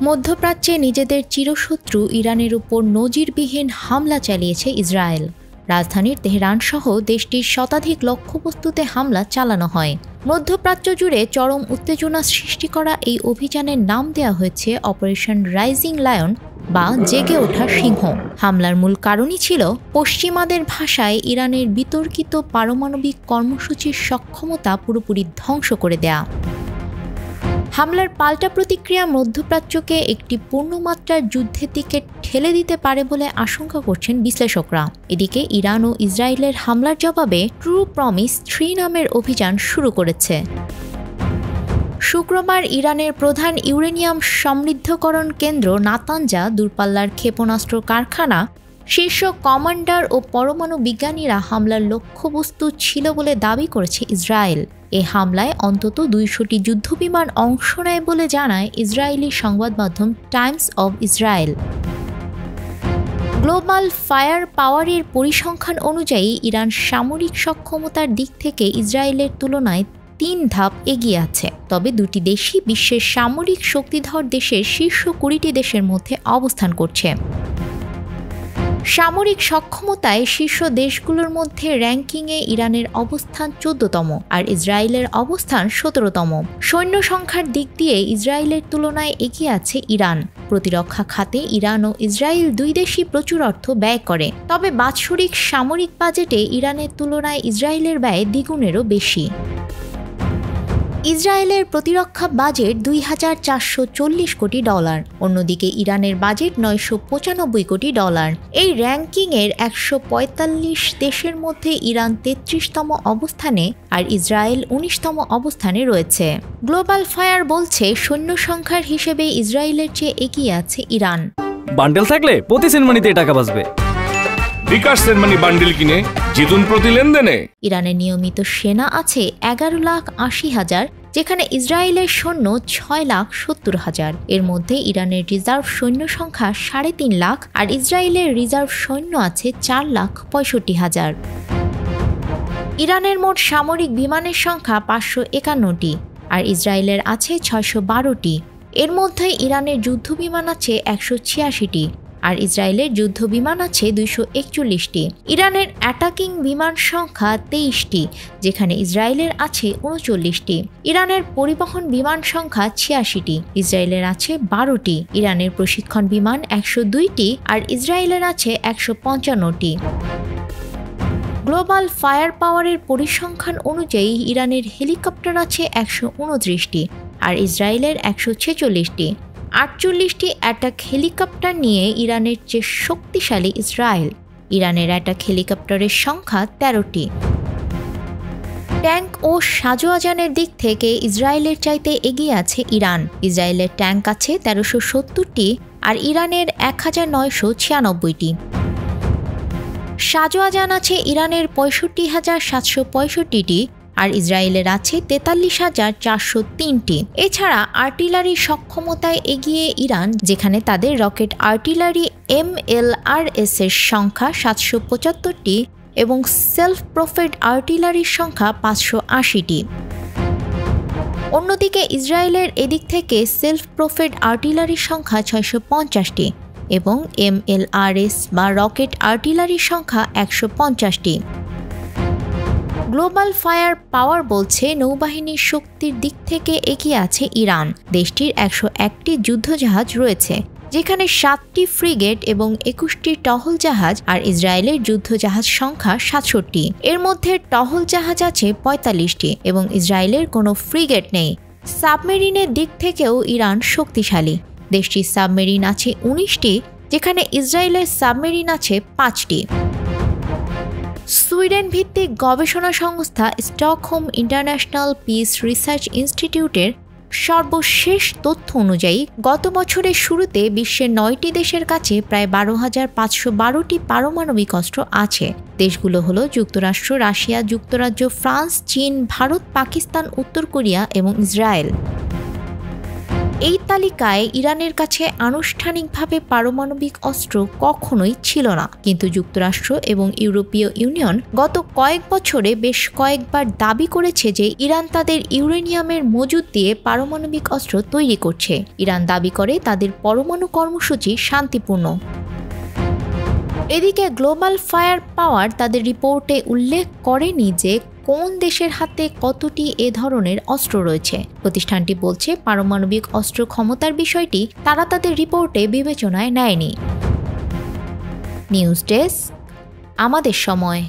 মধ্যপ্রাচ্যে নিজেদের চিরশত্রু ইরানের উপর নজিরবিহীন হামলা চালিয়েছে ইসরায়েল। রাজধানীর তেহরান সহ দেশটির শতাধিক লক্ষ্যবস্তুতে হামলা চালানো হয়। মধ্যপ্রাচ্য জুড়ে চরম উত্তেজনা সৃষ্টি করা এই অভিযানের নাম দেওয়া হয়েছে অপারেশন রাইজিং লায়ন বা জেগে ওঠা সিংহ। হামলার মূল কারণই ছিল পশ্চিমাদের ভাষায় ইরানের বিতর্কিত পারমাণবিক কর্মসূচির সক্ষমতা পুরোপুরি ধ্বংস করে দেয়া। হামলার পাল্টা প্রতিক্রিয়া মধ্যপ্রাচ্যকে একটি পূর্ণমাত্রার যুদ্ধের দিকে ঠেলে দিতে পারে বলে আশঙ্কা করছেন বিশ্লেষকরা। এদিকে ইরান ও ইসরায়েলের হামলার জবাবে ট্রু প্রমিস 3 নামের অভিযান শুরু করেছে। শুক্রবার ইরানের প্রধান ইউরেনিয়াম সমৃদ্ধকরণ কেন্দ্র নাতানজা, দূরপাল্লার ক্ষেপণাস্ত্র কারখানা, শীর্ষ কমান্ডার ও পরমাণু বিজ্ঞানীরা হামলার লক্ষ্যবস্তু ছিল বলে দাবি করেছে ইসরায়েল। এ হামলায় অন্তত 200টি যুদ্ধবিমান অংশ নেয় বলে জানায় ইসরায়েলি সংবাদ মাধ্যম Times of Israel. Global fire পাওয়ারের পরিসংখ্যান অনুযায়ী ইরান সামরিক সক্ষমতার দিক থেকে ইসরায়েলের তুলনায় 3 ধাপ এগিয়ে আছে। তবে দুটি দেশই বিশ্বের সামরিক শক্তিধর দেশের শীর্ষ 20টি দেশের মধ্যে অবস্থান করছে। সামরিক সক্ষমতায় শীর্ষ দেশগুলোর মধ্যে র্যাঙ্কিংয়ে ইরানের অবস্থান 14তম আর ইসরায়েলের অবস্থান 17তম। সৈন্য সংখ্যার দিক দিয়ে ইসরায়েলের তুলনায় এগিয়ে আছে ইরান। প্রতিরক্ষা খাতে ইরান ও ইসরায়েল দুই দেশই প্রচুর অর্থ ব্যয় করে। তবে বাৎসরিক সামরিক বাজেটে ইরানের তুলনায় ইসরায়েলের ব্যয় দ্বিগুণেরও বেশি। ইসরায়েলের প্রতিরক্ষা বাজেট $2,440 কোটি। অন্যদিকে ইরানের বাজেট $995 কোটি। এই র্যাঙ্কিংয়ের 145 দেশের মধ্যে ইরান 33তম অবস্থানে আর ইসরায়েল 19তম অবস্থানে রয়েছে। গ্লোবাল ফায়ার বলছে সৈন্য সংখ্যার হিসেবে ইসরায়েলের চেয়ে এগিয়ে আছে ইরান। বান্ডেল থাকলে প্রতি সেনমানিতে টাকা বাঁচবে। বিকাশ সেনমানি বান্ডেল কিনে জিতুন প্রতি লেনদেনে। ইরানের নিয়মিত সেনা আছে 11,80,000, যেখানে ইসরায়েলের সৈন্য 6,70,000। এর মধ্যে ইরানের রিজার্ভ সৈন্য সংখ্যা 3.5 লাখ আর ইসরায়েলের রিজার্ভ সৈন্য আছে 4,65,000। ইরানের মোট সামরিক বিমানের সংখ্যা 551টি আর ইসরায়েলের আছে 612টি। এর মধ্যে ইরানের যুদ্ধবিমান আছে 186টি আর ইসরায়েলের যুদ্ধ বিমান আছে 241টি। ইরানের অ্যাটাকিং বিমান সংখ্যা 23টি, যেখানে ইসরায়েলের আছে 39টি। ইরানের পরিবহন বিমান সংখ্যা 86টি, ইসরায়েলের আছে 12টি। ইরানের প্রশিক্ষণ বিমান 102টি আর ইসরায়েলের আছে 155টি। গ্লোবাল ফায়ার পাওয়ারের পরিসংখ্যান অনুযায়ী ইরানের হেলিকপ্টার আছে 129টি আর ইসরায়েলের 146টি। 48টি অ্যাটাক হেলিকপ্টার নিয়ে ইরানের চেয়ে শক্তিশালী ইসরায়েল। ইরানের অ্যাটাক হেলিকপ্টারের সংখ্যা 13টি। ট্যাঙ্ক ও সাজোয়াজানের দিক থেকে ইসরায়েলের চাইতে এগিয়ে আছে ইরান। ইসরায়েলের ট্যাঙ্ক আছে 1370টি আর ইরানের 1996টি। সাজোয়াজান আছে ইরানের 65,765টি আর ইসরায়েলের আছে 43,403টি। এছাড়া আর্টিলারি সক্ষমতায় এগিয়ে ইরান, যেখানে তাদের রকেট আর্টিলারি MLRS এর সংখ্যা 775টি এবং সেলফ প্রোফেড আর্টিলারির সংখ্যা 580টি। অন্যদিকে ইসরায়েলের এদিক থেকে সেলফ প্রোফেড আর্টিলারির সংখ্যা 650টি এবং MLRS বা রকেট আর্টিলারির সংখ্যা 150টি। গ্লোবাল ফায়ার পাওয়ার বলছে নৌবাহিনীর শক্তির দিক থেকে এগিয়ে আছে ইরান। দেশটির 101টি যুদ্ধজাহাজ রয়েছে, যেখানে 7টি ফ্রিগেট এবং 21টি টহল জাহাজ আর ইসরায়েলের যুদ্ধজাহাজ সংখ্যা 67টি। এর মধ্যে টহল জাহাজ আছে 45টি এবং ইসরায়েলের কোনো ফ্রিগেট নেই। সাবমেরিনের দিক থেকেও ইরান শক্তিশালী। দেশটির সাবমেরিন আছে 19টি, যেখানে ইসরায়েলের সাবমেরিন আছে 5টি। সুইডেন ভিত্তিক গবেষণা সংস্থা স্টকহোম ইন্টারন্যাশনাল পিস রিসার্চ ইনস্টিটিউটের সর্বশেষ তথ্য অনুযায়ী গত বছরের শুরুতে বিশ্বের 9টি দেশের কাছে প্রায় 12,512টি পারমাণবিক অস্ত্র আছে। দেশগুলো হলো যুক্তরাষ্ট্র, রাশিয়া, যুক্তরাজ্য, ফ্রান্স, চীন, ভারত, পাকিস্তান, উত্তর কোরিয়া এবং ইসরায়েল। এই তালিকায় ইরানের কাছে আনুষ্ঠানিকভাবে পারমাণবিক অস্ত্র কখনোই ছিল না, কিন্তু যুক্তরাষ্ট্র এবং ইউরোপীয় ইউনিয়ন গত কয়েক বছরে বেশ কয়েকবার দাবি করেছে যে ইরান তাদের ইউরেনিয়ামের মজুদ দিয়ে পারমাণবিক অস্ত্র তৈরি করছে। ইরান দাবি করে তাদের পরমাণু কর্মসূচি শান্তিপূর্ণ। এদিকে গ্লোবাল ফায়ার পাওয়ার তাদের রিপোর্টে উল্লেখ করেনি যে কোন দেশের হাতে কতটি এ ধরনের অস্ত্র রয়েছে। প্রতিষ্ঠানটি বলছে পারমাণবিক অস্ত্র ক্ষমতার বিষয়টি তারা তাদের রিপোর্টে বিবেচনায় নেয়নি। নিউজ ডেস্ক, আমাদের সময়।